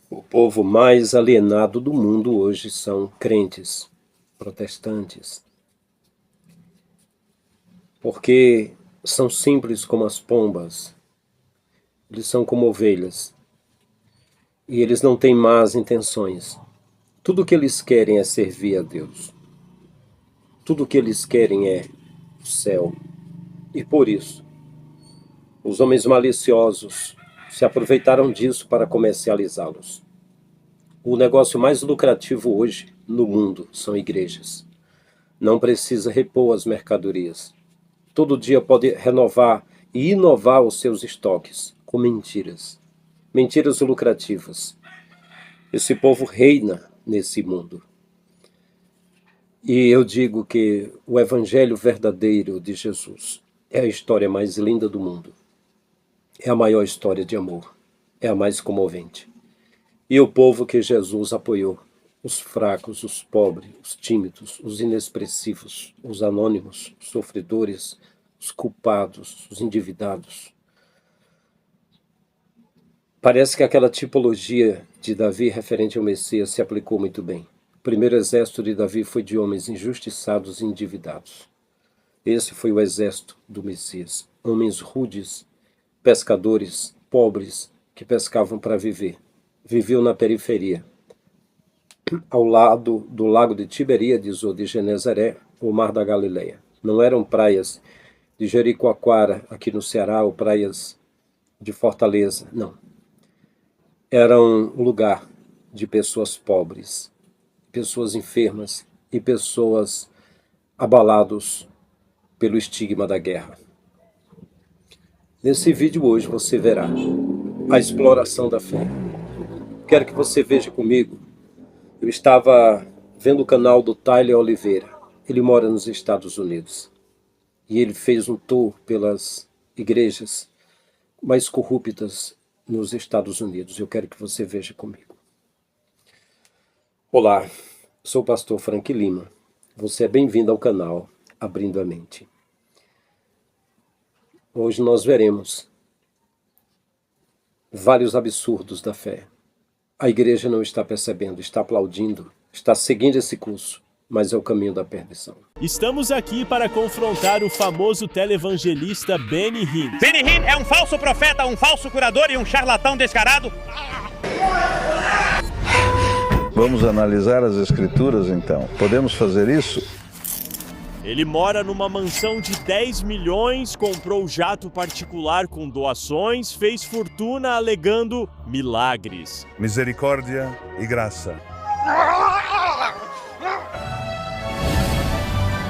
O povo mais alienado do mundo hoje são crentes, protestantes, porque são simples como as pombas, eles são como ovelhas, e eles não têm más intenções. Tudo o que eles querem é servir a Deus. Tudo o que eles querem é o céu. E por isso, os homens maliciosos se aproveitaram disso para comercializá-los. O negócio mais lucrativo hoje no mundo são igrejas. Não precisa repor as mercadorias. Todo dia pode renovar e inovar os seus estoques com mentiras. Mentiras lucrativas. Esse povo reina nesse mundo. E eu digo que o evangelho verdadeiro de Jesus é a história mais linda do mundo. É a maior história de amor. É a mais comovente. E o povo que Jesus apoiou, os fracos, os pobres, os tímidos, os inexpressivos, os anônimos, os sofredores, os culpados, os endividados. Parece que aquela tipologia de Davi referente ao Messias se aplicou muito bem. O primeiro exército de Davi foi de homens injustiçados e endividados. Esse foi o exército do Messias. Homens rudes, pescadores, pobres, que pescavam para viver. Viviam na periferia, ao lado do lago de Tiberíades ou de Genezaré, o mar da Galileia. Não eram praias de Jericoacoara, aqui no Ceará, ou praias de Fortaleza, não. Era um lugar de pessoas pobres, pessoas enfermas e pessoas abalados pelo estigma da guerra. Nesse vídeo hoje você verá a exploração da fé. Quero que você veja comigo. Eu estava vendo o canal do Tyler Oliveira. Ele mora nos Estados Unidos. E ele fez um tour pelas igrejas mais corruptas nos Estados Unidos. Eu quero que você veja comigo. Olá, sou o pastor Frank Lima. Você é bem-vindo ao canal Abrindo a Mente. Hoje nós veremos vários absurdos da fé. A igreja não está percebendo, está aplaudindo, está seguindo esse curso, mas é o caminho da perdição. Estamos aqui para confrontar o famoso televangelista Benny Hinn. Benny Hinn é um falso profeta, um falso curador e um charlatão descarado. Vamos analisar as escrituras então. Podemos fazer isso? Ele mora numa mansão de 10 milhões, comprou jato particular com doações, fez fortuna alegando milagres. Misericórdia e graça.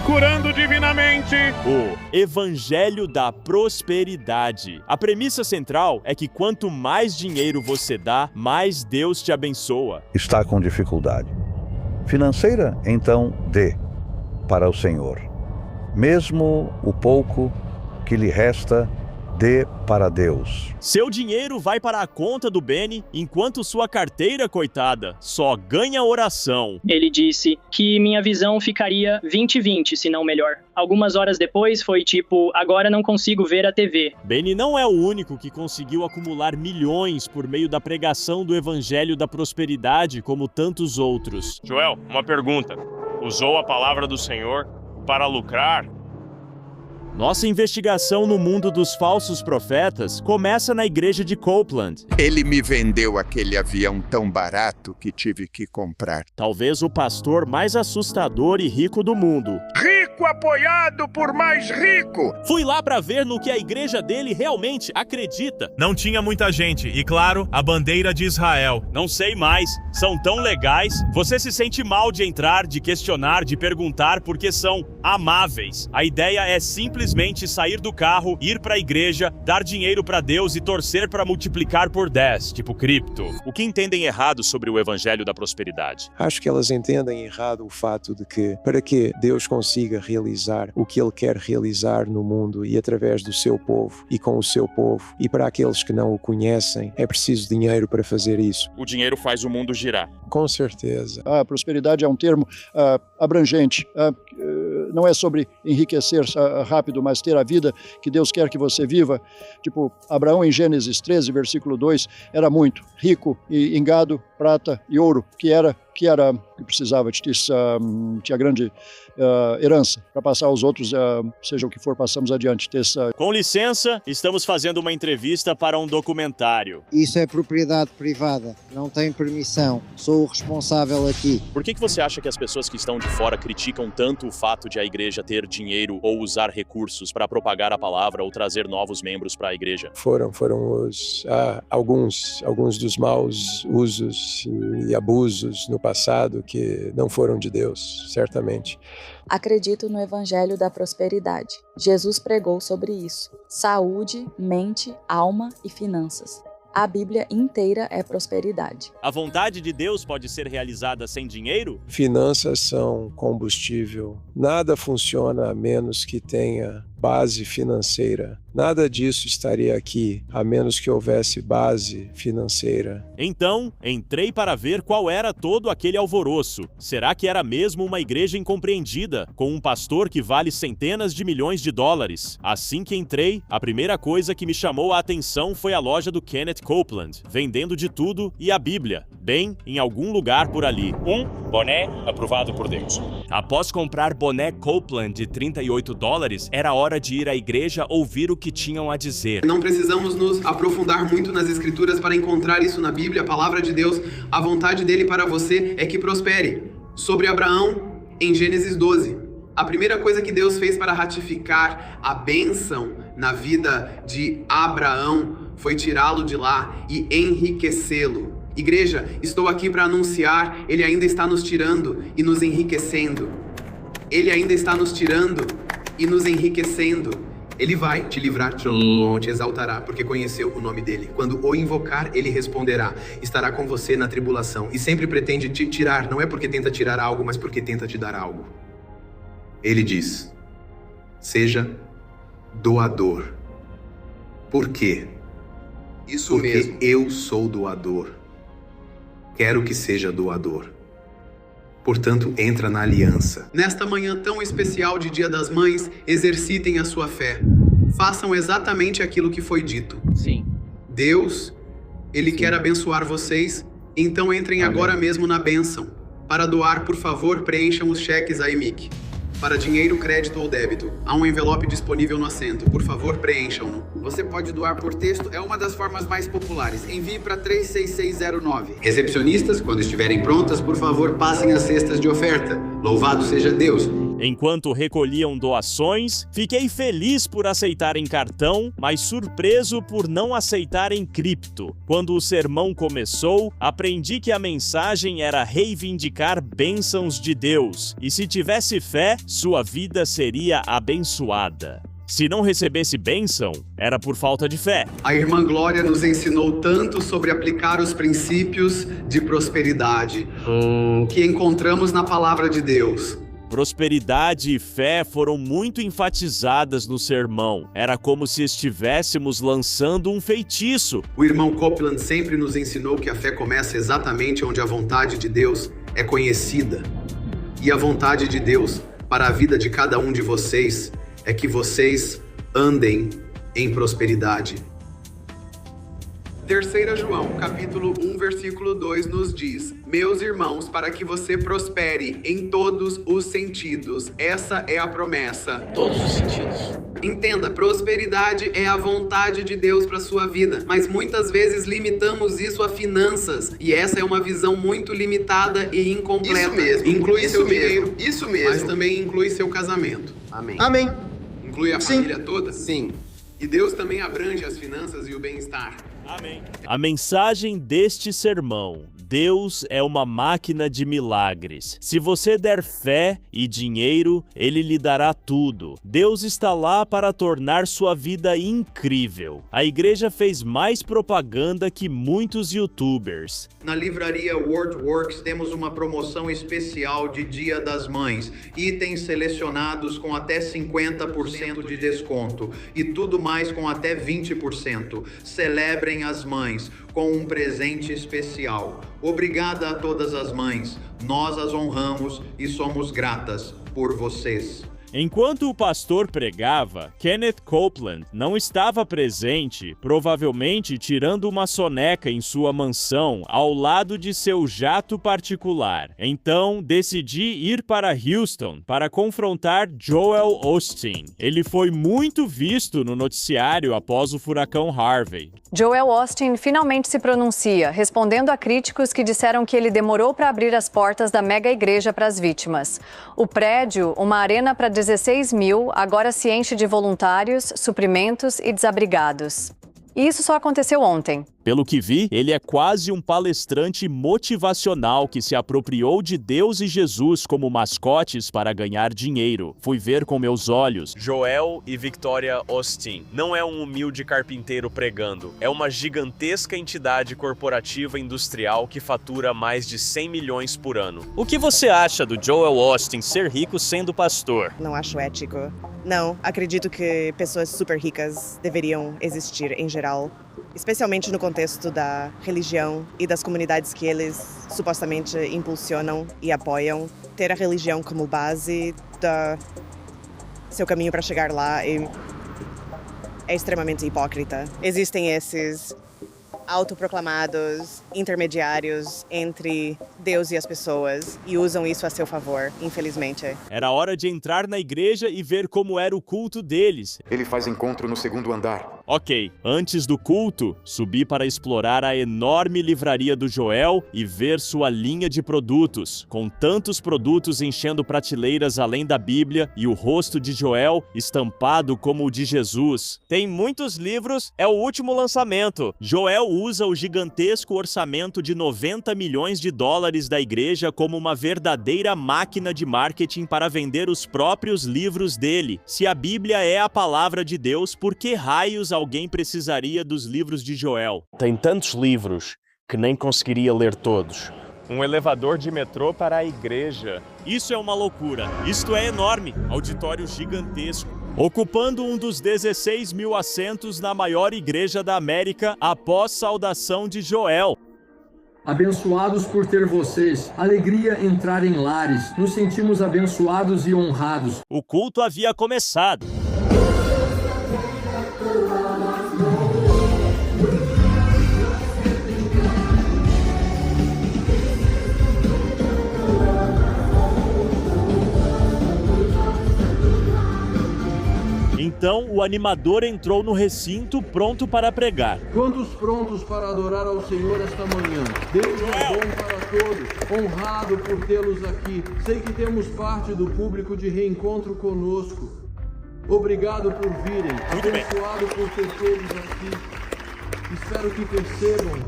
Curando divinamente. O Evangelho da Prosperidade. A premissa central é que quanto mais dinheiro você dá, mais Deus te abençoa. Está com dificuldade financeira? Então dê para o Senhor. Mesmo o pouco que lhe resta, dê para Deus. Seu dinheiro vai para a conta do Benny, enquanto sua carteira, coitada, só ganha oração. Ele disse que minha visão ficaria 20/20, se não melhor. Algumas horas depois foi tipo, agora não consigo ver a TV. Benny não é o único que conseguiu acumular milhões por meio da pregação do Evangelho da Prosperidade, como tantos outros. Joel, uma pergunta. Usou a palavra do Senhor para lucrar? Nossa investigação no mundo dos falsos profetas começa na igreja de Copeland. Ele me vendeu aquele avião tão barato que tive que comprar. Talvez o pastor mais assustador e rico do mundo. Rico apoiado por mais rico! Fui lá para ver no que a igreja dele realmente acredita. Não tinha muita gente e, claro, a bandeira de Israel. Não sei mais, são tão legais. Você se sente mal de entrar, de questionar, de perguntar, porque são amáveis. A ideia é simplesmente sair do carro, ir para a igreja, dar dinheiro para Deus e torcer para multiplicar por 10, tipo cripto. O que entendem errado sobre o Evangelho da Prosperidade? Acho que elas entendem errado o fato de que, para que Deus consiga realizar o que Ele quer realizar no mundo e através do seu povo e com o seu povo, e para aqueles que não o conhecem, é preciso dinheiro para fazer isso. O dinheiro faz o mundo girar. Com certeza. A prosperidade é um termo abrangente. não é sobre enriquecer rápido, mas ter a vida que Deus quer que você viva. Tipo, Abraão em Gênesis 13, versículo 2, era muito rico em gado, prata e ouro, que precisava, tinha grande herança para passar aos outros, seja o que for, passamos adiante. Com licença, estamos fazendo uma entrevista para um documentário. Isso é propriedade privada, não tem permissão, sou o responsável aqui. Por que você acha que as pessoas que estão de fora criticam tanto o fato de a igreja ter dinheiro ou usar recursos para propagar a palavra ou trazer novos membros para a igreja? Foram alguns dos maus usos e abusos no passado que não foram de Deus, certamente. Acredito no Evangelho da Prosperidade. Jesus pregou sobre isso: saúde, mente, alma e finanças. A Bíblia inteira é prosperidade. A vontade de Deus pode ser realizada sem dinheiro? Finanças são combustível. Nada funciona a menos que tenha base financeira. Nada disso estaria aqui, a menos que houvesse base financeira. Então, entrei para ver qual era todo aquele alvoroço. Será que era mesmo uma igreja incompreendida, com um pastor que vale centenas de milhões de dólares? Assim que entrei, a primeira coisa que me chamou a atenção foi a loja do Kenneth Copeland, vendendo de tudo e a Bíblia, bem em algum lugar por ali. Um boné aprovado por Deus. Após comprar boné Copeland de $38, era hora de ir à igreja ouvir o que tinham a dizer. Não precisamos nos aprofundar muito nas escrituras para encontrar isso na Bíblia, a palavra de Deus. A vontade dele para você é que prospere. Sobre Abraão, em Gênesis 12, a primeira coisa que Deus fez para ratificar a bênção na vida de Abraão foi tirá-lo de lá e enriquecê-lo. Igreja, estou aqui para anunciar, ele ainda está nos tirando e nos enriquecendo. Ele ainda está nos tirando e nos enriquecendo. Ele vai te livrar, te exaltará, porque conheceu o nome dele. Quando o invocar, ele responderá. Estará com você na tribulação e sempre pretende te tirar. Não é porque tenta tirar algo, mas porque tenta te dar algo. Ele diz: seja doador. Por quê? Isso mesmo. Porque eu sou doador. Quero que seja doador. Portanto, entra na aliança. Nesta manhã tão especial de Dia das Mães, exercitem a sua fé. Façam exatamente aquilo que foi dito. Sim. Deus, Ele quer abençoar vocês, então entrem agora mesmo na bênção. Para doar, por favor, preencham os cheques aí, Mick. Para dinheiro, crédito ou débito, há um envelope disponível no assento. Por favor, preencham-no. Você pode doar por texto, é uma das formas mais populares. Envie para 36609. Recepcionistas, quando estiverem prontas, por favor, passem as cestas de oferta. Louvado seja Deus. Enquanto recolhiam doações, fiquei feliz por aceitarem cartão, mas surpreso por não aceitarem cripto. Quando o sermão começou, aprendi que a mensagem era reivindicar bênçãos de Deus, e se tivesse fé, sua vida seria abençoada. Se não recebesse bênção, era por falta de fé. A irmã Glória nos ensinou tanto sobre aplicar os princípios de prosperidade que encontramos na palavra de Deus. Prosperidade e fé foram muito enfatizadas no sermão. Era como se estivéssemos lançando um feitiço. O irmão Copeland sempre nos ensinou que a fé começa exatamente onde a vontade de Deus é conhecida. E a vontade de Deus para a vida de cada um de vocês é que vocês andem em prosperidade. 3 João, capítulo 1, versículo 2 nos diz: meus irmãos, para que você prospere em todos os sentidos. Essa é a promessa. Todos os sentidos. Entenda, prosperidade é a vontade de Deus para sua vida, mas muitas vezes limitamos isso a finanças, e essa é uma visão muito limitada e incompleta. Isso mesmo. Inclui seu dinheiro, isso mesmo. Mas também inclui seu casamento. Amém. Amém. Inclui a família toda? Sim. E Deus também abrange as finanças e o bem-estar. Amém. A mensagem deste sermão: Deus é uma máquina de milagres. Se você der fé e dinheiro, Ele lhe dará tudo. Deus está lá para tornar sua vida incrível. A igreja fez mais propaganda que muitos youtubers. Na livraria WordWorks temos uma promoção especial de Dia das Mães. Itens selecionados com até 50% de desconto e tudo mais com até 20%. Celebrem as mães com um presente especial. Obrigada a todas as mães. Nós as honramos e somos gratas por vocês. Enquanto o pastor pregava, Kenneth Copeland não estava presente, provavelmente tirando uma soneca em sua mansão ao lado de seu jato particular. Então, decidi ir para Houston para confrontar Joel Osteen. Ele foi muito visto no noticiário após o furacão Harvey. Joel Osteen finalmente se pronuncia, respondendo a críticos que disseram que ele demorou para abrir as portas da mega igreja para as vítimas. O prédio, uma arena para 16 mil, agora se enche de voluntários, suprimentos e desabrigados. E isso só aconteceu ontem. Pelo que vi, ele é quase um palestrante motivacional que se apropriou de Deus e Jesus como mascotes para ganhar dinheiro. Fui ver com meus olhos. Joel e Victoria Osteen não é um humilde carpinteiro pregando. É uma gigantesca entidade corporativa industrial que fatura mais de 100 milhões por ano. O que você acha do Joel Osteen ser rico sendo pastor? Não acho ético. Não, acredito que pessoas super ricas deveriam existir em geral. Especialmente no contexto da religião e das comunidades que eles supostamente impulsionam e apoiam. Ter a religião como base do seu caminho para chegar lá é extremamente hipócrita. Existem esses autoproclamados intermediários entre Deus e as pessoas e usam isso a seu favor, infelizmente. Era hora de entrar na igreja e ver como era o culto deles. Ele faz encontro no segundo andar. Ok, antes do culto, subi para explorar a enorme livraria do Joel e ver sua linha de produtos, com tantos produtos enchendo prateleiras além da Bíblia e o rosto de Joel estampado como o de Jesus. Tem muitos livros, é o último lançamento. Joel usa o gigantesco orçamento de 90 milhões de dólares da igreja como uma verdadeira máquina de marketing para vender os próprios livros dele. Se a Bíblia é a palavra de Deus, por que raios alguém precisaria dos livros de Joel? Tem tantos livros que nem conseguiria ler todos. Um elevador de metrô para a igreja. Isso é uma loucura. Isto é enorme. Auditório gigantesco. Ocupando um dos 16 mil assentos na maior igreja da América após saudação de Joel. Abençoados por ter vocês. Alegria entrar em lares. Nos sentimos abençoados e honrados. O culto havia começado. Então, o animador entrou no recinto pronto para pregar. Quantos prontos para adorar ao Senhor esta manhã? Deus é bom para todos, honrado por tê-los aqui. Sei que temos parte do público de reencontro conosco. Obrigado por virem, abençoado por ter todos aqui. Espero que percebam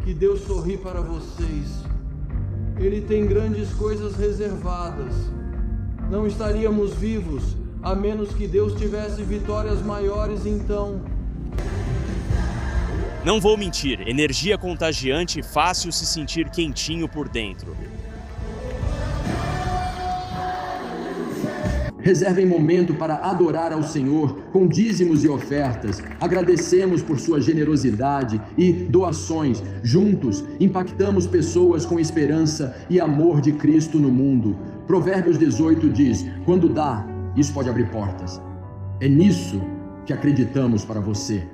que Deus sorri para vocês. Ele tem grandes coisas reservadas. Não estaríamos vivos a menos que Deus tivesse vitórias maiores, então. Não vou mentir, energia contagiante e fácil se sentir quentinho por dentro. Reservem momento para adorar ao Senhor com dízimos e ofertas. Agradecemos por sua generosidade e doações. Juntos, impactamos pessoas com esperança e amor de Cristo no mundo. Provérbios 18 diz: quando dá, isso pode abrir portas. É nisso que acreditamos para você.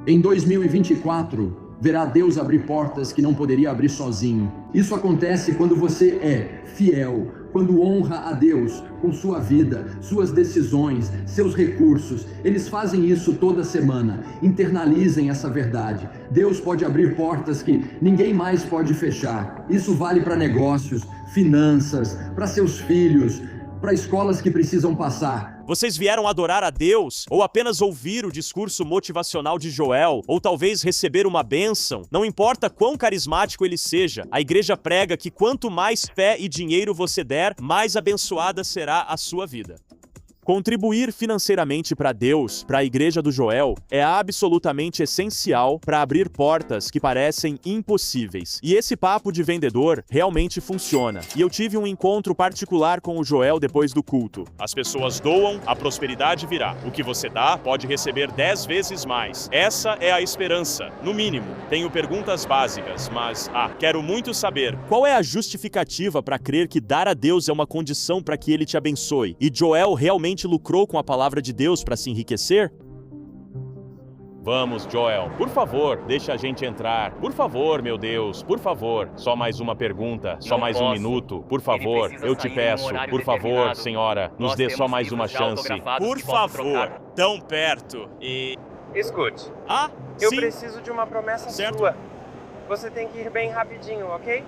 Em 2024, verá Deus abrir portas que não poderia abrir sozinho. Isso acontece quando você é fiel, quando honra a Deus com sua vida, suas decisões, seus recursos. Eles fazem isso toda semana. Internalizem essa verdade. Deus pode abrir portas que ninguém mais pode fechar. Isso vale para negócios, finanças, para seus filhos, para escolas que precisam passar. Vocês vieram adorar a Deus? Ou apenas ouvir o discurso motivacional de Joel? Ou talvez receber uma bênção? Não importa quão carismático ele seja, a igreja prega que quanto mais fé e dinheiro você der, mais abençoada será a sua vida. Contribuir financeiramente para Deus, para a igreja do Joel, é absolutamente essencial para abrir portas que parecem impossíveis. E esse papo de vendedor realmente funciona. E eu tive um encontro particular com o Joel depois do culto. As pessoas doam, a prosperidade virá. O que você dá pode receber 10 vezes mais. Essa é a esperança, no mínimo. Tenho perguntas básicas, mas quero muito saber. Qual é a justificativa para crer que dar a Deus é uma condição para que ele te abençoe? E Joel realmente realmente lucrou com a palavra de Deus para se enriquecer? Vamos, Joel, por favor, deixa a gente entrar. Por favor, meu Deus, por favor. Só mais uma pergunta, só mais um minuto. Por favor, eu te peço. Por favor, senhora, nos dê só mais uma chance. Por favor, tão perto e... Escute. Eu preciso de uma promessa sua. Você tem que ir bem rapidinho, ok?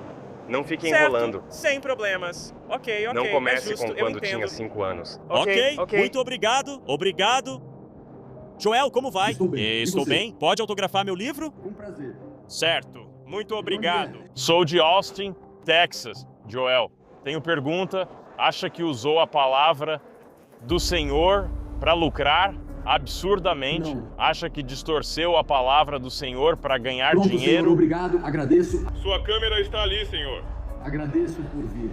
Não fique enrolando. Sem problemas. Ok. Não comece com quando tinha 5 anos. Ok, muito obrigado. Obrigado. Joel, como vai? Estou bem. Pode autografar meu livro? Com prazer. Certo. Muito obrigado. Sou de Austin, Texas. Joel, tenho pergunta. Acha que usou a palavra do Senhor para lucrar absurdamente? Não. Acha que distorceu a palavra do Senhor para ganhar Pronto, dinheiro? Senhor, obrigado. Agradeço. Sua câmera está ali, Senhor. Agradeço por vir.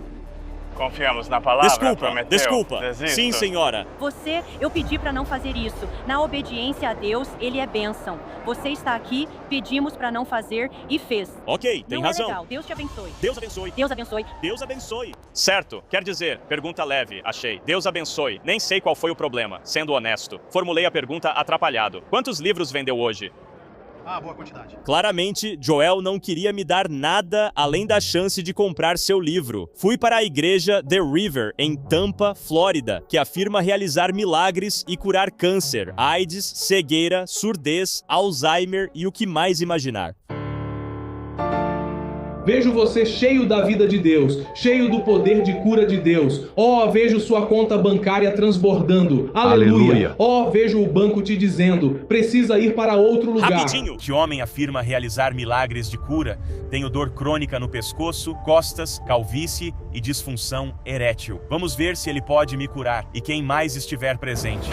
Confiamos na palavra, Desculpa. Desisto. Sim, senhora. Eu pedi para não fazer isso. Na obediência a Deus, ele é bênção. Você está aqui, pedimos para não fazer e fez. Ok, tem não razão. É legal. Deus te abençoe. Deus abençoe. Deus abençoe. Deus abençoe. Certo, quer dizer, pergunta leve, achei. Deus abençoe. Nem sei qual foi o problema, sendo honesto. Formulei a pergunta atrapalhado. Quantos livros vendeu hoje? Boa quantidade. Claramente, Joel não queria me dar nada além da chance de comprar seu livro. Fui para a igreja The River, em Tampa, Flórida, que afirma realizar milagres e curar câncer, AIDS, cegueira, surdez, Alzheimer e o que mais imaginar. Vejo você cheio da vida de Deus, cheio do poder de cura de Deus. Vejo sua conta bancária transbordando. Aleluia. Vejo o banco te dizendo, precisa ir para outro lugar. Rapidinho! Que homem afirma realizar milagres de cura. Tenho dor crônica no pescoço, costas, calvície e disfunção erétil. Vamos ver se ele pode me curar e quem mais estiver presente.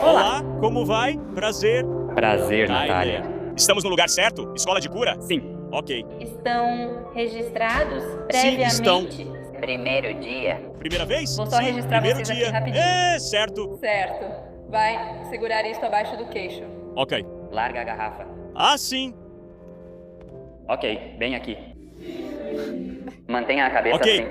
Olá, como vai? Prazer. Prazer, Natália. Estamos no lugar certo? Escola de cura? Sim. Ok. Estão registrados previamente? Sim, estão. Primeiro dia. Primeira vez? Vou só registrar vocês aqui rapidinho. Certo. Certo. Vai segurar isto abaixo do queixo. Ok. Larga a garrafa. Sim. Ok, bem aqui. Mantenha a cabeça assim.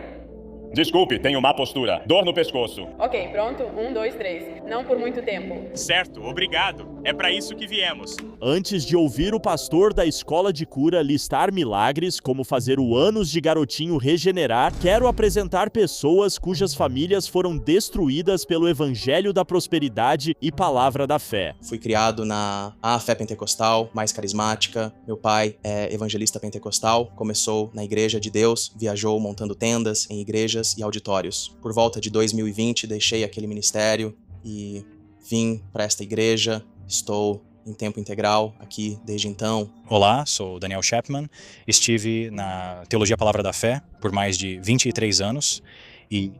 Desculpe, tenho má postura. Dor no pescoço. Ok, pronto? 1, 2, 3. Não por muito tempo. Certo, obrigado. É para isso que viemos. Antes de ouvir o pastor da escola de cura listar milagres, como fazer o ânus de garotinho regenerar, quero apresentar pessoas cujas famílias foram destruídas pelo evangelho da prosperidade e palavra da fé. Fui criado na fé pentecostal, mais carismática. Meu pai é evangelista pentecostal, começou na Igreja de Deus, viajou montando tendas em igrejas e auditórios. Por volta de 2020, deixei aquele ministério e vim para esta igreja. Estou em tempo integral aqui desde então. Olá, sou Daniel Chapman. Estive na Teologia Palavra da Fé por mais de 23 anos. E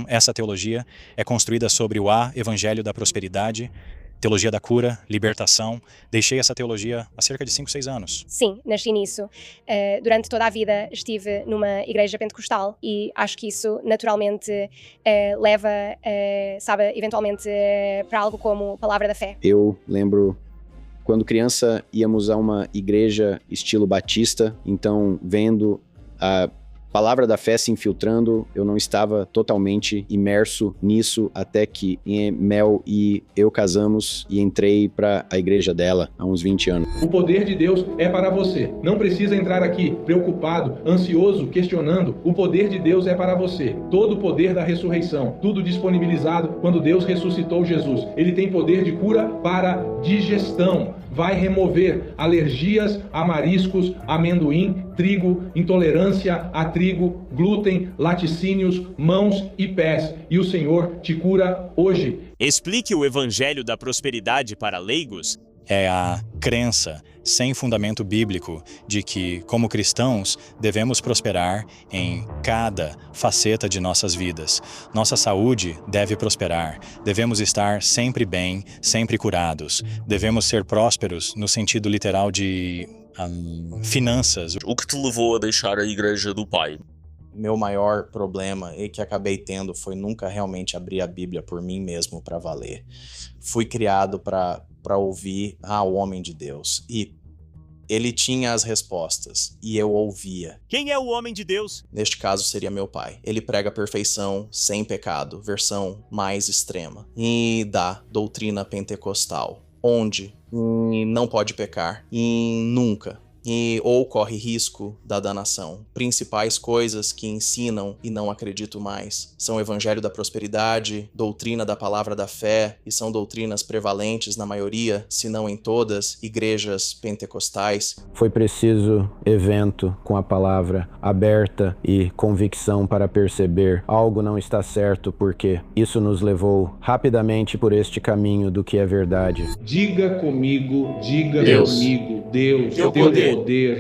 essa teologia é construída sobre o Evangelho da Prosperidade, teologia da cura, libertação. Deixei essa teologia há cerca de 5, 6 anos. Sim, nasci nisso. Durante toda a vida estive numa igreja pentecostal e acho que isso naturalmente leva, eventualmente para algo como Palavra da Fé. Eu lembro quando criança íamos a uma igreja estilo batista, então vendo a Palavra da Fé se infiltrando, eu não estava totalmente imerso nisso até que Mel e eu casamos e entrei para a igreja dela há uns 20 anos. O poder de Deus é para você. Não precisa entrar aqui preocupado, ansioso, questionando. O poder de Deus é para você. Todo o poder da ressurreição, tudo disponibilizado quando Deus ressuscitou Jesus. Ele tem poder de cura para digestão. Vai remover alergias a mariscos, amendoim, trigo, intolerância a trigo, glúten, laticínios, mãos e pés. E o Senhor te cura hoje. Explique o evangelho da prosperidade para leigos. É a crença sem fundamento bíblico de que, como cristãos, devemos prosperar em cada faceta de nossas vidas. Nossa saúde deve prosperar, devemos estar sempre bem, sempre curados. Devemos ser prósperos no sentido literal de finanças. O que te levou a deixar a igreja do pai? Meu maior problema e que acabei tendo foi nunca realmente abrir a Bíblia por mim mesmo para valer. Fui criado para ouvir o homem de Deus. E Ele tinha as respostas e eu ouvia. Quem é o homem de Deus? Neste caso seria meu pai. Ele prega a perfeição sem pecado, versão mais extrema. E da doutrina pentecostal, onde não pode pecar e nunca. Ou corre risco da danação. Principais coisas que ensinam e não acredito mais são o evangelho da prosperidade, doutrina da palavra da fé, e são doutrinas prevalentes na maioria, se não em todas, igrejas pentecostais. Foi preciso evento com a palavra aberta e convicção para perceber algo não está certo, porque isso nos levou rapidamente por este caminho do que é verdade. Diga comigo, diga comigo, Deus, teu poder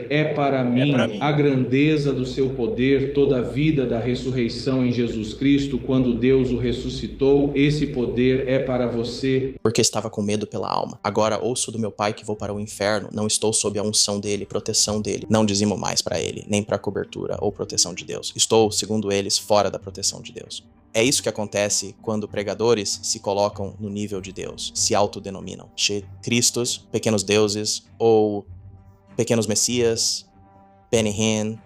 é para mim, a grandeza do seu poder, toda a vida da ressurreição em Jesus Cristo, quando Deus o ressuscitou, esse poder é para você. Porque estava com medo pela alma. Agora ouço do meu pai que vou para o inferno, não estou sob a unção dele, proteção dele. Não dizimo mais para ele, nem para cobertura ou proteção de Deus. Estou, segundo eles, fora da proteção de Deus. É isso que acontece quando pregadores se colocam no nível de Deus, se autodenominam Cristos, pequenos deuses, ou pequenos messias, Benny Hinn,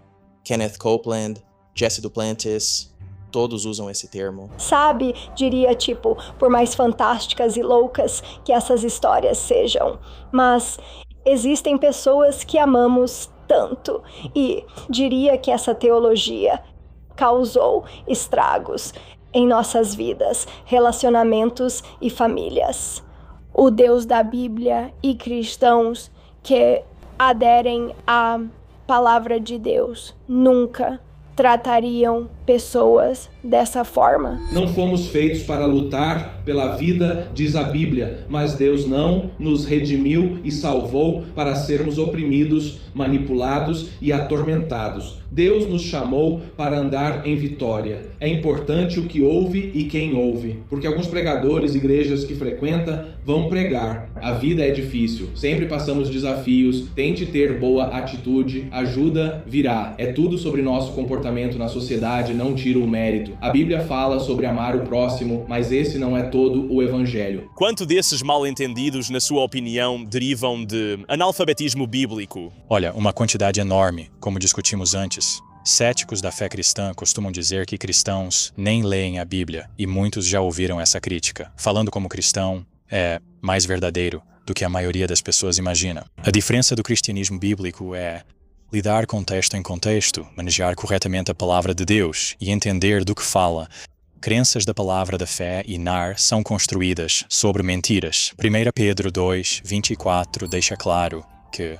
Kenneth Copeland, Jesse Duplantis, todos usam esse termo. Sabe, diria tipo, por mais fantásticas e loucas que essas histórias sejam, mas existem pessoas que amamos tanto e diria que essa teologia causou estragos em nossas vidas, relacionamentos e famílias. O Deus da Bíblia e cristãos que aderem à palavra de Deus nunca tratariam pessoas dessa forma. Não fomos feitos para lutar pela vida, diz a Bíblia, mas Deus não nos redimiu e salvou para sermos oprimidos, manipulados e atormentados. Deus nos chamou para andar em vitória. É importante o que ouve e quem ouve, porque alguns pregadores, igrejas que frequenta, vão pregar. A vida é difícil, sempre passamos desafios, tente ter boa atitude, ajuda virá. É tudo sobre nosso comportamento na sociedade, não tira o mérito. A Bíblia fala sobre amar o próximo, mas esse não é todo o evangelho. Quanto desses mal-entendidos, na sua opinião, derivam de analfabetismo bíblico? Olha, uma quantidade enorme, como discutimos antes. Céticos da fé cristã costumam dizer que cristãos nem leem a Bíblia, e muitos já ouviram essa crítica. Falando como cristão, é mais verdadeiro do que a maioria das pessoas imagina. A diferença do cristianismo bíblico é lidar contexto em contexto, manejar corretamente a palavra de Deus e entender do que fala. Crenças da palavra da fé e nar são construídas sobre mentiras. 1 Pedro 2, 24 deixa claro que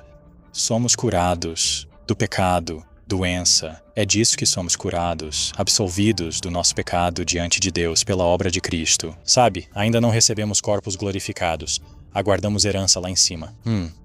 somos curados do pecado, doença. É disso que somos curados, absolvidos do nosso pecado diante de Deus pela obra de Cristo. Sabe, ainda não recebemos corpos glorificados. Aguardamos herança lá em cima.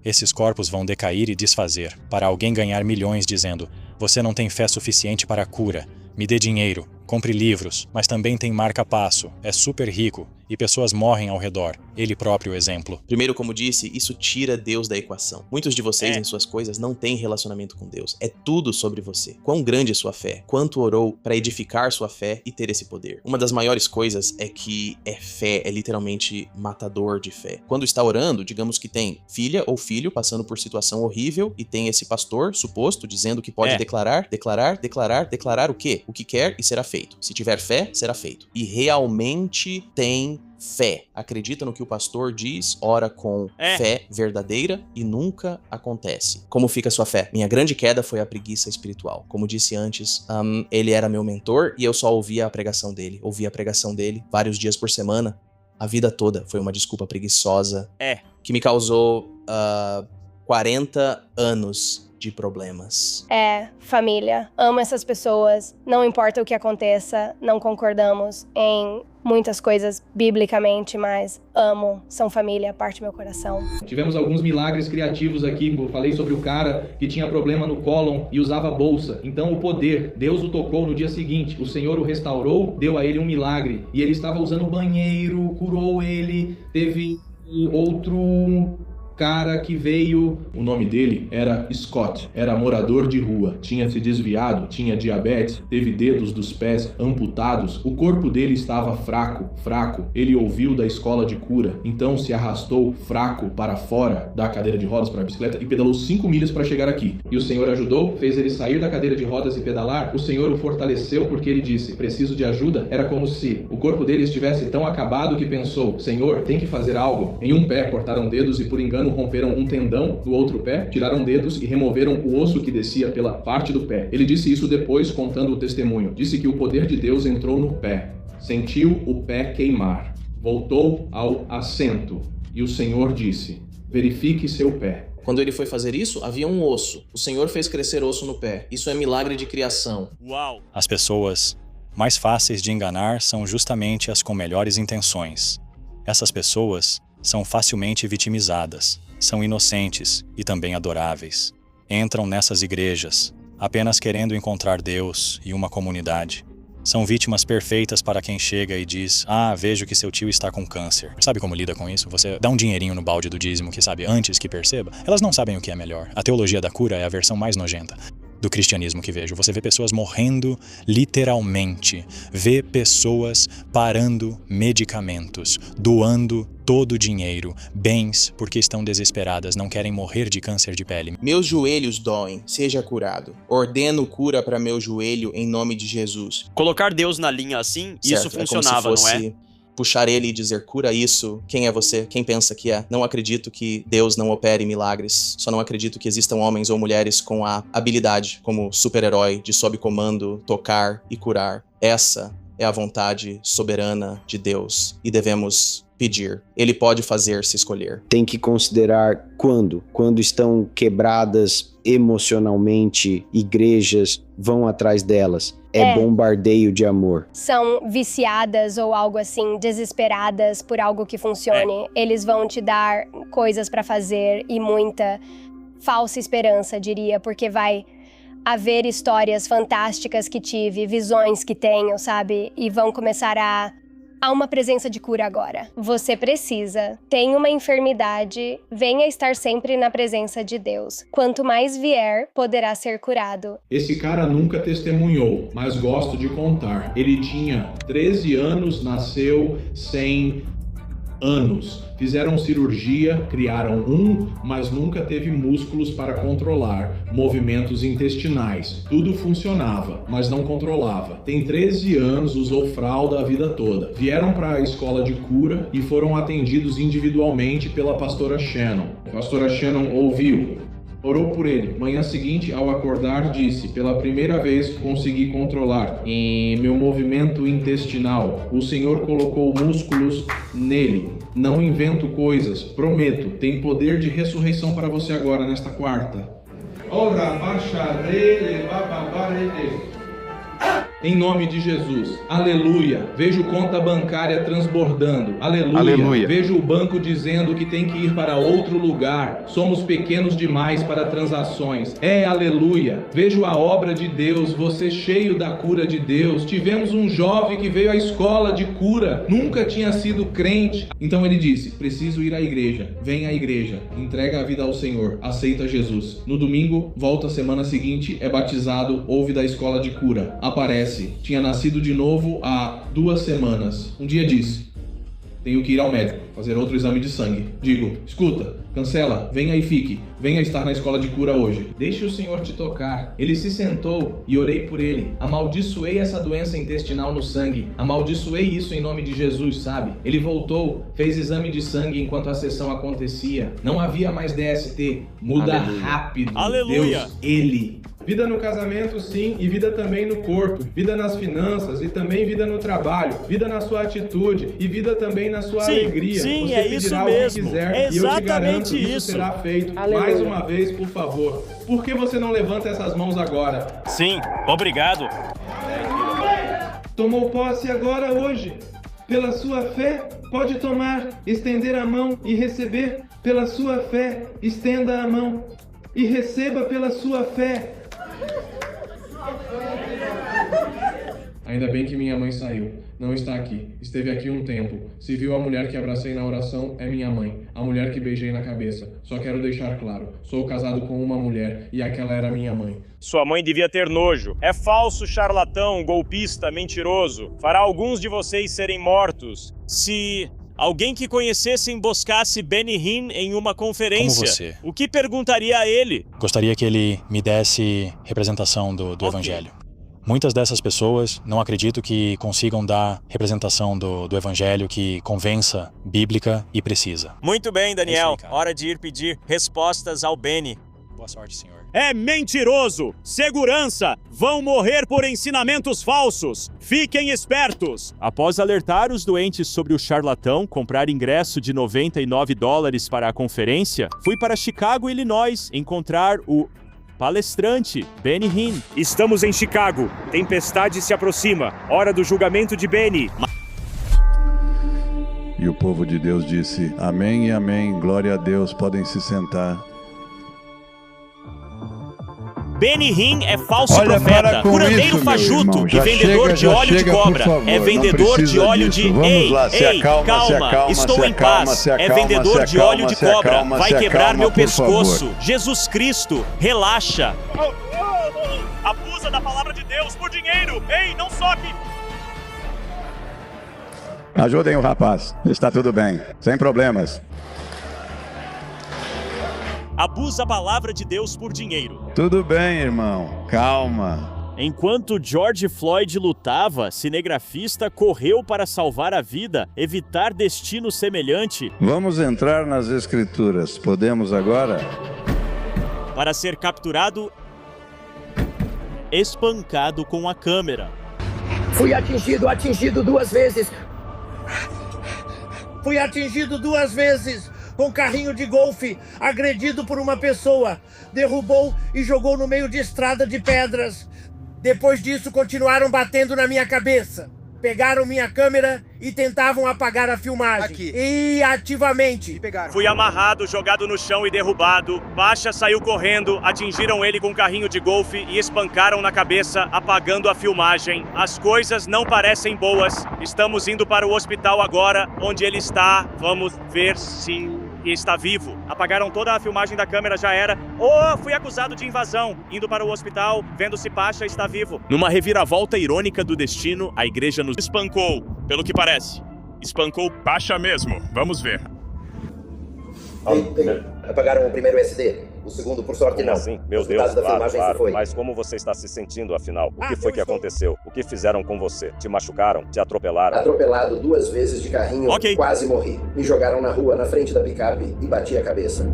Esses corpos vão decair e desfazer, para alguém ganhar milhões dizendo: você não tem fé suficiente para a cura, me dê dinheiro, compre livros, mas também tem marca-passo, é super rico, e pessoas morrem ao redor. Ele próprio exemplo. Primeiro, como disse, isso tira Deus da equação. Muitos de vocês em suas coisas não têm relacionamento com Deus. É tudo sobre você. Quão grande é sua fé? Quanto orou para edificar sua fé e ter esse poder? Uma das maiores coisas é que fé, é literalmente matador de fé. Quando está orando, digamos que tem filha ou filho passando por situação horrível e tem esse pastor suposto dizendo que pode declarar o quê? O que quer e será feito. Se tiver fé, será feito. E realmente tem fé. Acredita no que o pastor diz, ora com fé verdadeira e nunca acontece. Como fica a sua fé? Minha grande queda foi a preguiça espiritual. Como disse antes, ele era meu mentor e eu só ouvia a pregação dele. Ouvia a pregação dele vários dias por semana. A vida toda foi uma desculpa preguiçosa que me causou 40 anos de problemas. Família. Amo essas pessoas. Não importa o que aconteça, não concordamos em muitas coisas biblicamente, mas amo, são família, parte do meu coração. Tivemos alguns milagres criativos aqui. Eu falei sobre o cara que tinha problema no cólon e usava bolsa. Então o poder, Deus o tocou no dia seguinte. O Senhor o restaurou, deu a ele um milagre. E ele estava usando banheiro, curou ele. Teve outro cara que veio, o nome dele era Scott, era morador de rua, tinha se desviado, tinha diabetes, teve dedos dos pés amputados, o corpo dele estava fraco, ele ouviu da escola de cura, então se arrastou fraco para fora da cadeira de rodas para a bicicleta e pedalou 5 milhas para chegar aqui. E o Senhor ajudou, fez ele sair da cadeira de rodas e pedalar, o Senhor o fortaleceu porque ele disse, preciso de ajuda. Era como se o corpo dele estivesse tão acabado que pensou, Senhor, tem que fazer algo. Em um pé cortaram dedos e por engano romperam um tendão do outro pé, tiraram dedos e removeram o osso que descia pela parte do pé. Ele disse isso depois contando o testemunho. Disse que o poder de Deus entrou no pé, sentiu o pé queimar, voltou ao assento e o Senhor disse, verifique seu pé. Quando ele foi fazer isso, havia um osso. O Senhor fez crescer osso no pé. Isso é milagre de criação. Uau! As pessoas mais fáceis de enganar são justamente as com melhores intenções. Essas pessoas são facilmente vitimizadas, são inocentes e também adoráveis. Entram nessas igrejas apenas querendo encontrar Deus e uma comunidade. São vítimas perfeitas para quem chega e diz, vejo que seu tio está com câncer. Sabe como lida com isso? Você dá um dinheirinho no balde do dízimo que sabe antes que perceba? Elas não sabem o que é melhor. A teologia da cura é a versão mais nojenta do cristianismo que vejo. Você vê pessoas morrendo literalmente, vê pessoas parando medicamentos, doando todo o dinheiro, bens, porque estão desesperadas, não querem morrer de câncer de pele. Meus joelhos doem, seja curado. Ordeno cura para meu joelho em nome de Jesus. Colocar Deus na linha assim, certo, isso funcionava, como se fosse não é? Puxar ele e dizer, cura isso, quem é você? Quem pensa que é? Não acredito que Deus não opere milagres, só não acredito que existam homens ou mulheres com a habilidade, como super-herói, de sob comando, tocar e curar. Essa é a vontade soberana de Deus e devemos pedir. Ele pode fazer-se escolher. Tem que considerar quando estão quebradas emocionalmente, igrejas vão atrás delas. É bombardeio de amor. São viciadas ou algo assim, desesperadas por algo que funcione. Eles vão te dar coisas pra fazer e muita falsa esperança, diria, porque vai haver histórias fantásticas que tive, visões que tenho, sabe? E vão começar a... Há uma presença de cura agora. Você precisa, tem uma enfermidade, venha estar sempre na presença de Deus. Quanto mais vier, poderá ser curado. Esse cara nunca testemunhou, mas gosto de contar. Ele tinha 13 anos, nasceu sem anos. Fizeram cirurgia, criaram mas nunca teve músculos para controlar movimentos intestinais. Tudo funcionava, mas não controlava. Tem 13 anos, usou fralda a vida toda. Vieram para a escola de cura e foram atendidos individualmente pela pastora Shannon. A pastora Shannon ouviu, orou por ele. Manhã seguinte, ao acordar, disse, pela primeira vez consegui controlar meu movimento intestinal. O Senhor colocou músculos nele. Não invento coisas, prometo. Tem poder de ressurreição para você agora, nesta quarta. Em nome de Jesus. Aleluia. Vejo conta bancária transbordando. Aleluia. Aleluia. Vejo o banco dizendo que tem que ir para outro lugar. Somos pequenos demais para transações. Aleluia. Vejo a obra de Deus, você cheio da cura de Deus. Tivemos um jovem que veio à escola de cura. Nunca tinha sido crente. Então ele disse, preciso ir à igreja. Vem à igreja. Entrega a vida ao Senhor. Aceita Jesus. No domingo, volta semana seguinte, é batizado, ouve da escola de cura. Aparece. Tinha nascido de novo há 2 semanas. Um dia disse, tenho que ir ao médico, fazer outro exame de sangue. Digo, escuta, cancela, venha e fique. Venha estar na escola de cura hoje. Deixe o Senhor te tocar. Ele se sentou e orei por ele. Amaldiçoei essa doença intestinal no sangue. Amaldiçoei isso em nome de Jesus, sabe? Ele voltou, fez exame de sangue enquanto a sessão acontecia. Não havia mais DST. Muda rápido. Aleluia. Deus, ele... Vida no casamento, sim, e vida também no corpo. Vida nas finanças e também vida no trabalho. Vida na sua atitude e vida também na sua alegria. Sim, você é pedirá isso o que mesmo. quiser, É e eu te garanto, exatamente isso será feito. Aleluia. Mais uma vez, por favor. Por que você não levanta essas mãos agora? Sim, obrigado. Tomou posse agora, hoje. Pela sua fé, pode tomar, estender a mão e receber. Pela sua fé, estenda a mão e receba pela sua fé. Ainda bem que minha mãe saiu. Não está aqui. Esteve aqui um tempo. Se viu a mulher que abracei na oração, é minha mãe. A mulher que beijei na cabeça. Só quero deixar claro. Sou casado com uma mulher e aquela era minha mãe. Sua mãe devia ter nojo. É falso, charlatão, golpista, mentiroso. Fará alguns de vocês serem mortos. Se alguém que conhecesse emboscasse Benny Hinn em uma conferência, Como você. o que perguntaria a ele? Gostaria que ele me desse representação do Evangelho. Muitas dessas pessoas não acredito que consigam dar representação do Evangelho que convença, bíblica e precisa. Muito bem, Daniel. Hora de ir pedir respostas ao Benny. Boa sorte, senhor. É mentiroso! Segurança! Vão morrer por ensinamentos falsos! Fiquem espertos! Após alertar os doentes sobre o charlatão, comprar ingresso de $99 para a conferência, fui para Chicago, Illinois, encontrar o palestrante, Benny Hinn. Estamos em Chicago. Tempestade se aproxima. Hora do julgamento de Benny. E o povo de Deus disse: Amém e amém. Glória a Deus. Podem se sentar. Benny Hinn é falso Olha, profeta, curandeiro fajuto e vendedor de óleo de cobra. É vendedor de óleo de... Ei, calma, estou em paz. É vendedor de óleo de cobra. Vai quebrar meu pescoço. Jesus Cristo, relaxa. Abusa da palavra de Deus por dinheiro. Ei, não soque. Ajudem o rapaz. Está tudo bem. Sem problemas. Abusa a palavra de Deus por dinheiro. Tudo bem, irmão. Calma. Enquanto George Floyd lutava, cinegrafista correu para salvar a vida, evitar destino semelhante. Vamos entrar nas escrituras. Podemos agora? Para ser capturado, espancado com a câmera. Fui atingido 2 vezes. Fui atingido 2 vezes. Com carrinho de golfe, agredido por uma pessoa, derrubou e jogou no meio de estrada de pedras. Depois disso, continuaram batendo na minha cabeça. Pegaram minha câmera e tentavam apagar a filmagem. E ativamente. Fui amarrado, jogado no chão e derrubado. Basha saiu correndo, atingiram ele com um carrinho de golfe e espancaram na cabeça, apagando a filmagem. As coisas não parecem boas. Estamos indo para o hospital agora, onde ele está. Vamos ver se está vivo. Apagaram toda a filmagem da câmera, já era. Fui acusado de invasão. Indo para o hospital, vendo se Basha está vivo. Numa reviravolta irônica do destino, a igreja nos espancou, pelo que parece. Espancou Basha mesmo. Vamos ver. Apagaram o primeiro SD. O segundo, por sorte, não. Sim, meu Os Deus, resultados da claro, filmagem claro. se foi. Mas como você está se sentindo, afinal? O que foi que aconteceu? O que fizeram com você? Te machucaram? Te atropelaram? Atropelado 2 vezes de carrinho, quase morri. Me jogaram na rua, na frente da picape e bati a cabeça.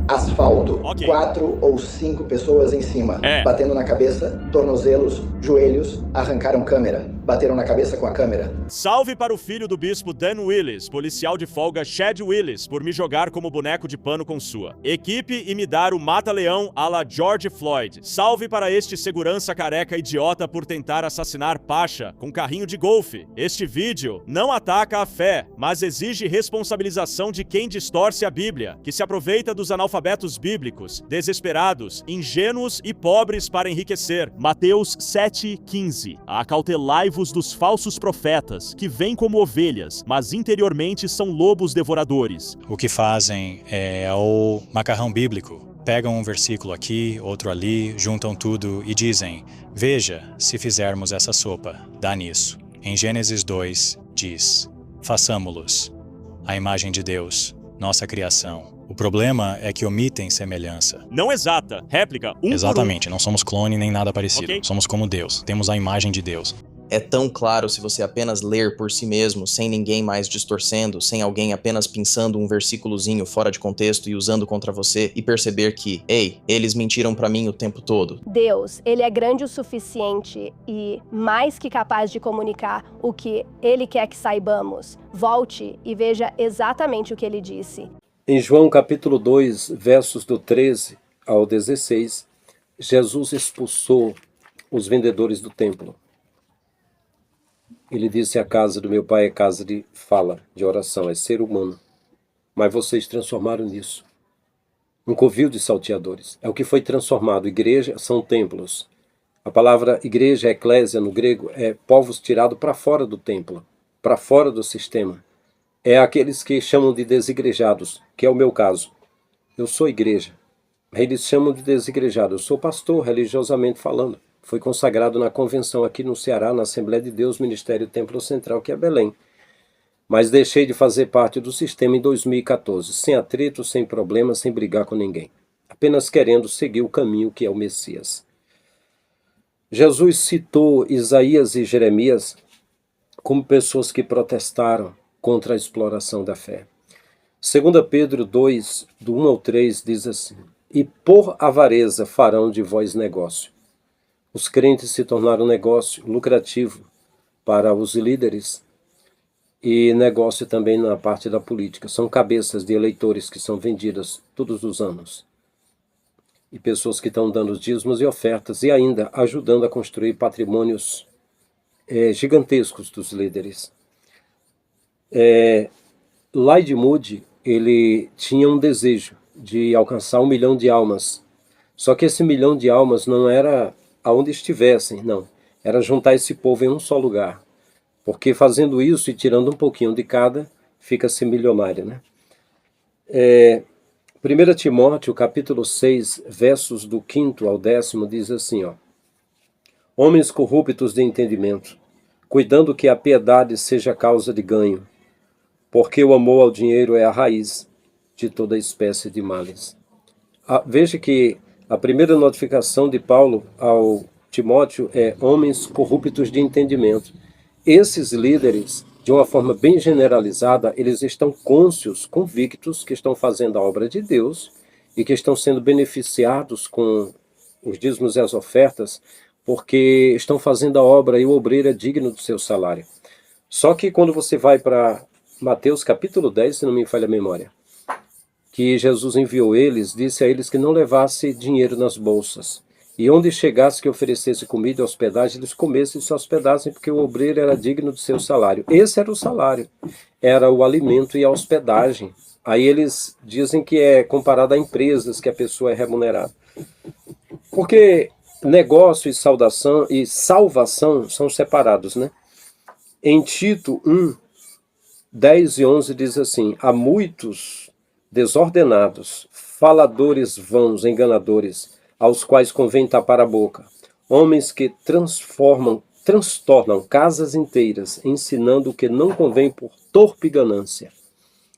Asfalto, 4 ou 5 pessoas em cima, batendo na cabeça, tornozelos, joelhos, arrancaram câmera, bateram na cabeça com a câmera. Salve para o filho do bispo Dan Willis, policial de folga Chad Willis, por me jogar como boneco de pano com sua equipe e me dar o mata-leão à la George Floyd. Salve para este segurança careca idiota por tentar assassinar Basha com carrinho de golfe. Este vídeo não ataca a fé, mas exige responsabilização de quem distorce a Bíblia, que se aproveita dos analfabetos bíblicos, desesperados, ingênuos e pobres para enriquecer. Mateus 7,15. Acautelai-vos dos falsos profetas, que vêm como ovelhas, mas interiormente são lobos devoradores. O que fazem é o macarrão bíblico. Pegam um versículo aqui, outro ali, juntam tudo e dizem: veja, se fizermos essa sopa, dá nisso. Em Gênesis 2, diz: façamo-los à imagem de Deus, nossa criação. O problema é que omitem semelhança. Não exata. Réplica. Exatamente, não somos clone nem nada parecido. Somos como Deus, temos a imagem de Deus. É tão claro se você apenas ler por si mesmo, sem ninguém mais distorcendo, sem alguém apenas pensando um versículozinho fora de contexto e usando contra você, e perceber que, ei, eles mentiram pra mim o tempo todo. Deus, ele é grande o suficiente e mais que capaz de comunicar o que ele quer que saibamos. Volte e veja exatamente o que ele disse. Em João capítulo 2, versos do 13 ao 16, Jesus expulsou os vendedores do templo. Ele disse: a casa do meu pai é casa de fala, de oração, é ser humano. Mas vocês transformaram nisso um covil de salteadores. É o que foi transformado. Igreja são templos A palavra igreja, eclésia no grego, é povos tirados para fora do templo, para fora do sistema. É aqueles que chamam de desigrejados, que é o meu caso. Eu sou igreja. Eles chamam de desigrejado. Eu sou pastor, religiosamente falando. Fui consagrado na convenção aqui no Ceará, na Assembleia de Deus, Ministério Templo Central, que é Belém. Mas deixei de fazer parte do sistema em 2014, sem atrito, sem problema, sem brigar com ninguém. Apenas querendo seguir o caminho que é o Messias. Jesus citou Isaías e Jeremias como pessoas que protestaram contra a exploração da fé. 2 Pedro 2, do 1 ao 3, diz assim: E por avareza farão de vós negócio. Os crentes se tornaram negócio lucrativo para os líderes e negócio também na parte da política. São cabeças de eleitores que são vendidas todos os anos. E pessoas que estão dando dízimos e ofertas e ainda ajudando a construir patrimônios gigantescos dos líderes. Lloyd Moody, ele tinha um desejo de alcançar 1 milhão de almas. Só que esse 1 milhão de almas não era aonde estivessem, não. Era juntar esse povo em um só lugar. Porque fazendo isso e tirando um pouquinho de cada, fica-se milionário, né? 1 Timóteo, capítulo 6, versos do 5º ao 10º, diz assim, ó: Homens corruptos de entendimento, cuidando que a piedade seja causa de ganho, porque o amor ao dinheiro é a raiz de toda espécie de males. Veja que a primeira notificação de Paulo ao Timóteo é homens corruptos de entendimento. Esses líderes, de uma forma bem generalizada, eles estão cônscios, convictos que estão fazendo a obra de Deus e que estão sendo beneficiados com os dízimos e as ofertas, porque estão fazendo a obra e o obreiro é digno do seu salário. Só que quando você vai para Mateus capítulo 10, se não me falha a memória, que Jesus enviou eles, disse a eles que não levasse dinheiro nas bolsas. E onde chegasse que oferecesse comida e hospedagem, eles comessem e se hospedassem, porque o obreiro era digno do seu salário. Esse era o salário, era o alimento e a hospedagem. Aí eles dizem que é comparado a empresas que a pessoa é remunerada. Porque negócio e salvação são separados, né? Em Tito 1, 10 e 11 diz assim: Há muitos desordenados, faladores vãos, enganadores, aos quais convém tapar a boca, homens que transtornam casas inteiras, ensinando o que não convém por torpe ganância.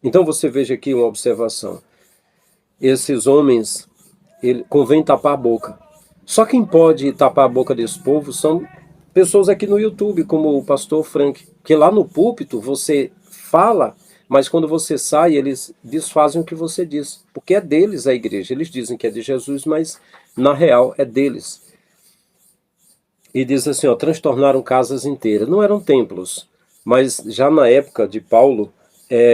Então você veja aqui uma observação. Esses homens, convém tapar a boca. Só quem pode tapar a boca desse povo são pessoas aqui no YouTube, como o pastor Frank, que lá no púlpito você fala, mas quando você sai, eles desfazem o que você diz, porque é deles a igreja. Eles dizem que é de Jesus, mas na real é deles. E diz assim, ó, transtornaram casas inteiras. Não eram templos, mas já na época de Paulo,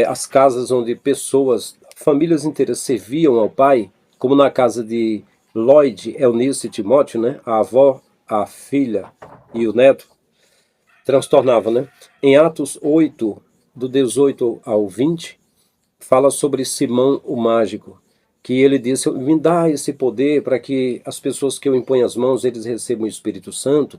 as casas onde pessoas, famílias inteiras serviam ao pai, como na casa de Lloyd, Eunice e Timóteo, né? A avó, a filha e o neto, transtornavam, né? Em Atos 8, do 18 ao 20, fala sobre Simão o mágico, que ele disse, me dá esse poder para que as pessoas que eu imponho as mãos, eles recebam o Espírito Santo,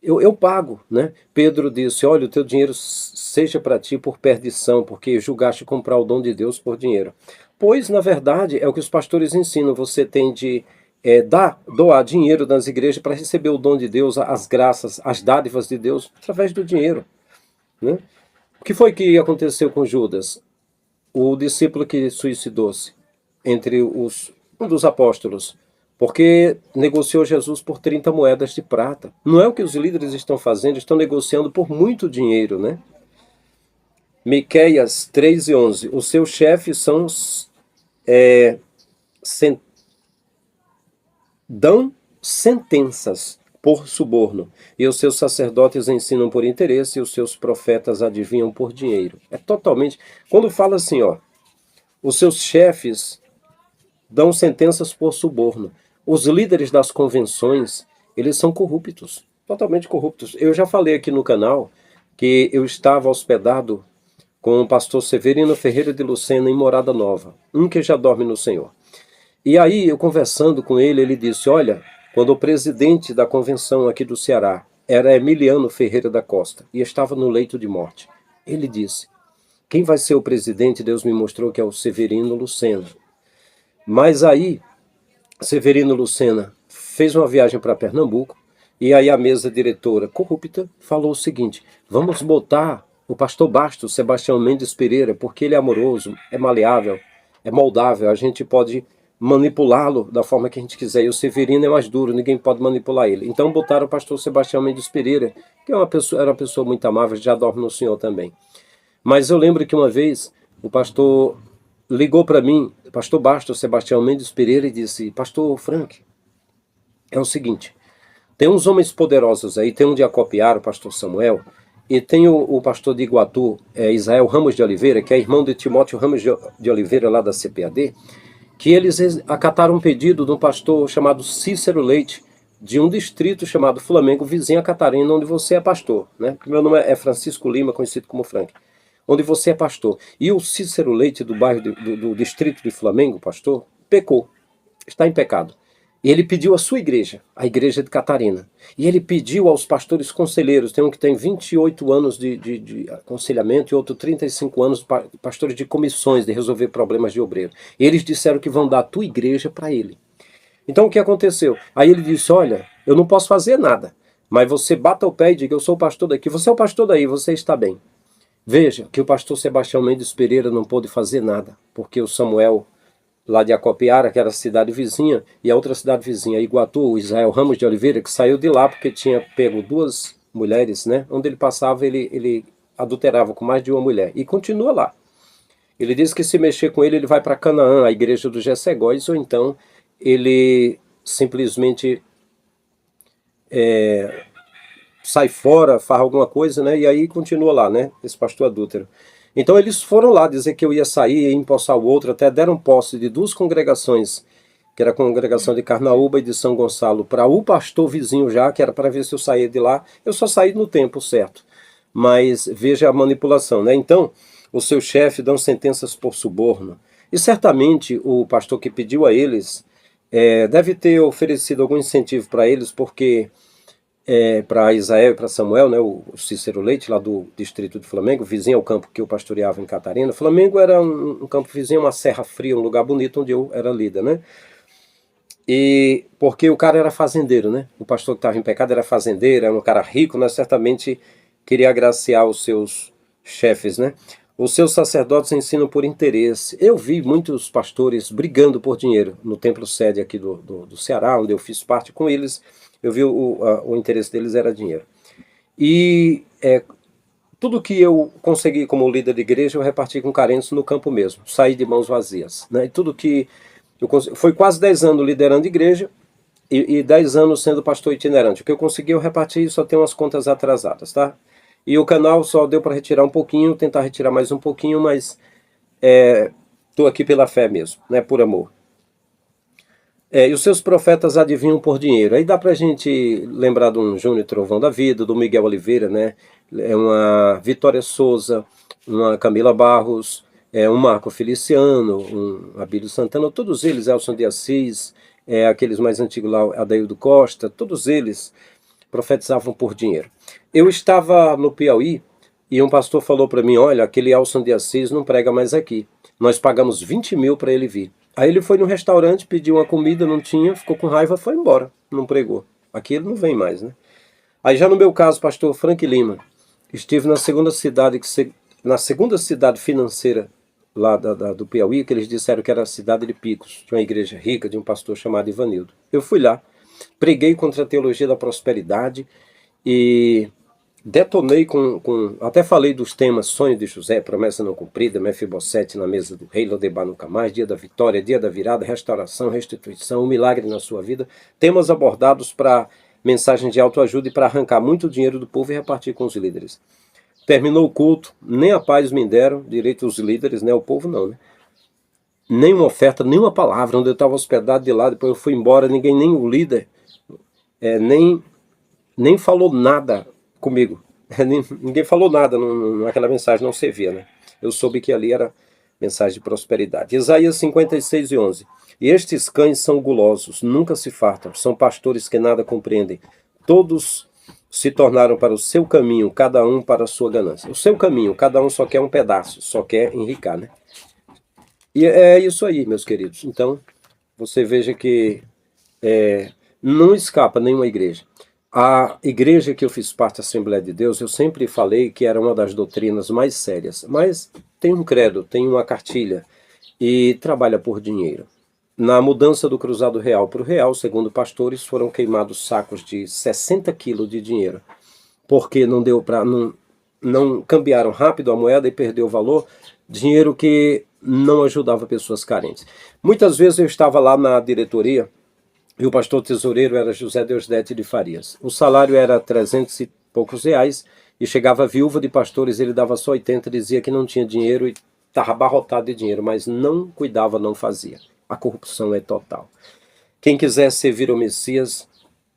eu pago, né? Pedro disse, olha, o teu dinheiro seja para ti por perdição, porque julgaste comprar o dom de Deus por dinheiro. Pois, na verdade, é o que os pastores ensinam, você tem de doar dinheiro nas igrejas para receber o dom de Deus, as graças, as dádivas de Deus, através do dinheiro, né? O que foi que aconteceu com Judas? O discípulo que suicidou-se entre um dos apóstolos, porque negociou Jesus por 30 moedas de prata. Não é o que os líderes estão fazendo, estão negociando por muito dinheiro, né? Miqueias 3 e 11. Os seus chefes dão sentenças por suborno, e os seus sacerdotes ensinam por interesse, e os seus profetas adivinham por dinheiro. É totalmente... Quando fala assim, ó, os seus chefes dão sentenças por suborno. Os líderes das convenções, eles são corruptos, totalmente corruptos. Eu já falei aqui no canal que eu estava hospedado com o pastor Severino Ferreira de Lucena em Morada Nova, que já dorme no Senhor. E aí, eu conversando com ele, ele disse, olha, quando o presidente da convenção aqui do Ceará era Emiliano Ferreira da Costa e estava no leito de morte. Ele disse: quem vai ser o presidente? Deus me mostrou que é o Severino Lucena. Mas aí, Severino Lucena fez uma viagem para Pernambuco e aí a mesa diretora corrupta falou o seguinte: vamos botar o pastor Bastos, Sebastião Mendes Pereira, porque ele é amoroso, é maleável, é moldável, a gente pode manipulá-lo da forma que a gente quiser. E o Severino é mais duro, ninguém pode manipular ele. Então botaram o pastor Sebastião Mendes Pereira, que era uma pessoa muito amável, já dorme no Senhor também. Mas eu lembro que uma vez o pastor ligou para mim, o pastor Bastos Sebastião Mendes Pereira, e disse: pastor Frank, é o seguinte, tem uns homens poderosos aí, tem um de Acopiara, o pastor Samuel, e tem o pastor de Iguatu, Israel Ramos de Oliveira, que é irmão de Timóteo Ramos de Oliveira, lá da CPAD, que eles acataram um pedido de um pastor chamado Cícero Leite, de um distrito chamado Flamengo, vizinho a Catarina, onde você é pastor, né? Meu nome é Francisco Lima, conhecido como Frank, onde você é pastor. E o Cícero Leite, do bairro do distrito de Flamengo, pastor, pecou, está em pecado. E ele pediu à sua igreja, a igreja de Catarina. E ele pediu aos pastores conselheiros, tem um que tem 28 anos de aconselhamento e outro 35 anos, pastores de comissões, de resolver problemas de obreiro. E eles disseram que vão dar a tua igreja para ele. Então o que aconteceu? Aí ele disse: olha, eu não posso fazer nada, mas você bata o pé e diga: eu sou o pastor daqui, você é o pastor daí, você está bem. Veja que o pastor Sebastião Mendes Pereira não pôde fazer nada, porque o Samuel, lá de Acopiara, que era a cidade vizinha, e a outra cidade vizinha, Iguatu, o Israel Ramos de Oliveira, que saiu de lá porque tinha pego 2 mulheres, né? Onde ele passava, ele adulterava com mais de uma mulher, e continua lá. Ele diz que se mexer com ele, ele vai para Canaã, a igreja do Jessegóis, ou então ele simplesmente sai fora, faz alguma coisa, né? E aí continua lá, né? Esse pastor adúltero. Então eles foram lá dizer que eu ia sair e empossar o outro, até deram posse de 2 congregações, que era a congregação de Carnaúba e de São Gonçalo, para o pastor vizinho já, que era para ver se eu saía de lá. Eu só saí no tempo certo, mas veja a manipulação, né? Então, o seu chefe dão sentenças por suborno, e certamente o pastor que pediu a eles deve ter oferecido algum incentivo para eles, porque para Israel e para Samuel, né, o Cícero Leite, lá do distrito de Flamengo, vizinho ao campo que eu pastoreava em Catarina. Flamengo era um campo vizinho, uma serra fria, um lugar bonito onde eu era líder, né? E porque o cara era fazendeiro, né? O pastor que estava em pecado era fazendeiro, era um cara rico, né? Certamente queria agraciar os seus chefes, né? Os seus sacerdotes ensinam por interesse. Eu vi muitos pastores brigando por dinheiro no templo sede aqui do Ceará, onde eu fiz parte com eles. Eu vi o interesse deles era dinheiro. E tudo que eu consegui como líder de igreja, eu reparti com carentes no campo mesmo. Saí de mãos vazias, né? E tudo que eu consegui, foi quase 10 anos liderando igreja e 10 anos sendo pastor itinerante. O que eu consegui, eu reparti, só tem umas contas atrasadas, tá? E o canal só deu para retirar um pouquinho, tentar retirar mais um pouquinho, mas estou aqui pela fé mesmo, né? Por amor. E os seus profetas adivinham por dinheiro. Aí dá pra gente lembrar de um Júnior Trovão da vida, do Miguel Oliveira, né? Uma Vitória Souza, uma Camila Barros, um Marco Feliciano, um Abílio Santana, todos eles, Elson de Assis, aqueles mais antigos lá, Adaildo Costa, todos eles profetizavam por dinheiro. Eu estava no Piauí e um pastor falou para mim: olha, aquele Elson de Assis não prega mais aqui. Nós pagamos 20 mil para ele vir. Aí ele foi no restaurante, pediu uma comida, não tinha, ficou com raiva, foi embora, não pregou. Aqui ele não vem mais, né? Aí já no meu caso, pastor Frank Lima, estive na segunda cidade financeira lá do Piauí, que eles disseram que era a cidade de Picos, de uma igreja rica, de um pastor chamado Ivanildo. Eu fui lá, preguei contra a teologia da prosperidade e detonei até falei dos temas Sonho de José, Promessa Não Cumprida, Mefibosete na mesa do rei, Lodebar nunca mais, Dia da Vitória, Dia da Virada, Restauração, Restituição, o milagre na sua vida, temas abordados para mensagem de autoajuda e para arrancar muito dinheiro do povo e repartir com os líderes. Terminou o culto, nem a paz me deram, direito os líderes, né? O povo não, né? Nem uma oferta, nem uma palavra, onde eu estava hospedado de lá, depois eu fui embora, ninguém, nem o líder, nem falou nada comigo. Ninguém falou nada naquela mensagem, não servia, né? Eu soube que ali era mensagem de prosperidade. Isaías 56:11. E estes cães são gulosos, nunca se fartam, são pastores que nada compreendem. Todos se tornaram para o seu caminho, cada um para a sua ganância. O seu caminho, cada um só quer um pedaço, só quer enricar, né? E é isso aí, meus queridos. Então, você veja que não escapa nenhuma igreja. A igreja que eu fiz parte da Assembleia de Deus, eu sempre falei que era uma das doutrinas mais sérias, mas tem um credo, tem uma cartilha e trabalha por dinheiro. Na mudança do cruzado real para o real, segundo pastores, foram queimados sacos de 60 quilos de dinheiro, porque não deu para não cambiaram rápido a moeda e perdeu o valor, dinheiro que não ajudava pessoas carentes. Muitas vezes eu estava lá na diretoria e o pastor tesoureiro era José Deusdete de Farias. O salário era 300 e poucos reais e chegava viúva de pastores, ele dava só 80, dizia que não tinha dinheiro e estava abarrotado de dinheiro, mas não cuidava, não fazia. A corrupção é total. Quem quiser servir o Messias,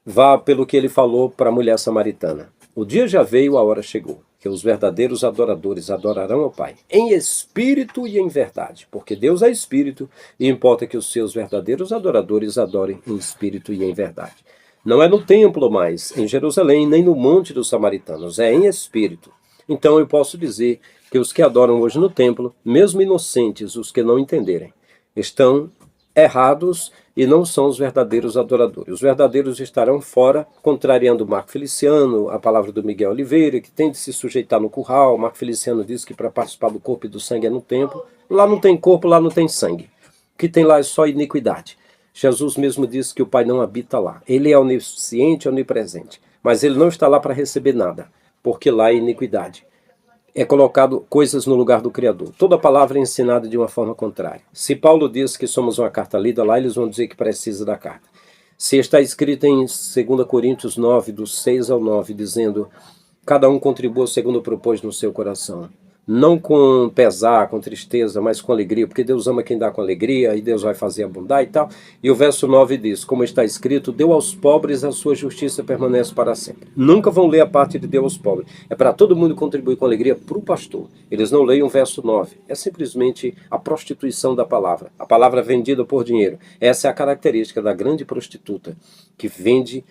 vá pelo que ele falou para a mulher samaritana. O dia já veio, a hora chegou, que os verdadeiros adoradores adorarão ao Pai, em espírito e em verdade, porque Deus é espírito e importa que os seus verdadeiros adoradores adorem em espírito e em verdade. Não é no templo mais, em Jerusalém, nem no monte dos samaritanos, é em espírito. Então eu posso dizer que os que adoram hoje no templo, mesmo inocentes, os que não entenderem, estão errados e não são os verdadeiros adoradores. Os verdadeiros estarão fora, contrariando Marco Feliciano, a palavra do Miguel Oliveira, que tem de se sujeitar no curral. Marco Feliciano diz que para participar do corpo e do sangue é no templo. Lá não tem corpo, lá não tem sangue. O que tem lá é só iniquidade. Jesus mesmo disse que o Pai não habita lá. Ele é onisciente, onipresente, mas ele não está lá para receber nada, porque lá é iniquidade. É colocado coisas no lugar do Criador. Toda palavra é ensinada de uma forma contrária. Se Paulo diz que somos uma carta lida, lá eles vão dizer que precisa da carta. Se está escrito em 2 Coríntios 9, do 6 ao 9, dizendo: cada um contribua segundo propôs no seu coração. Não com pesar, com tristeza, mas com alegria, porque Deus ama quem dá com alegria, e Deus vai fazer abundar e tal. E o verso 9 diz, como está escrito, deu aos pobres, a sua justiça permanece para sempre. Nunca vão ler a parte de deu aos pobres. É para todo mundo contribuir com alegria para o pastor. Eles não leem o verso 9. É simplesmente a prostituição da palavra. A palavra vendida por dinheiro. Essa é a característica da grande prostituta, que vende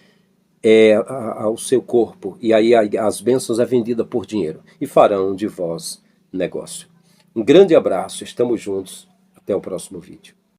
ao seu corpo, e aí as bênçãos é vendida por dinheiro, e farão de vós negócio. Um grande abraço, estamos juntos, até o próximo vídeo.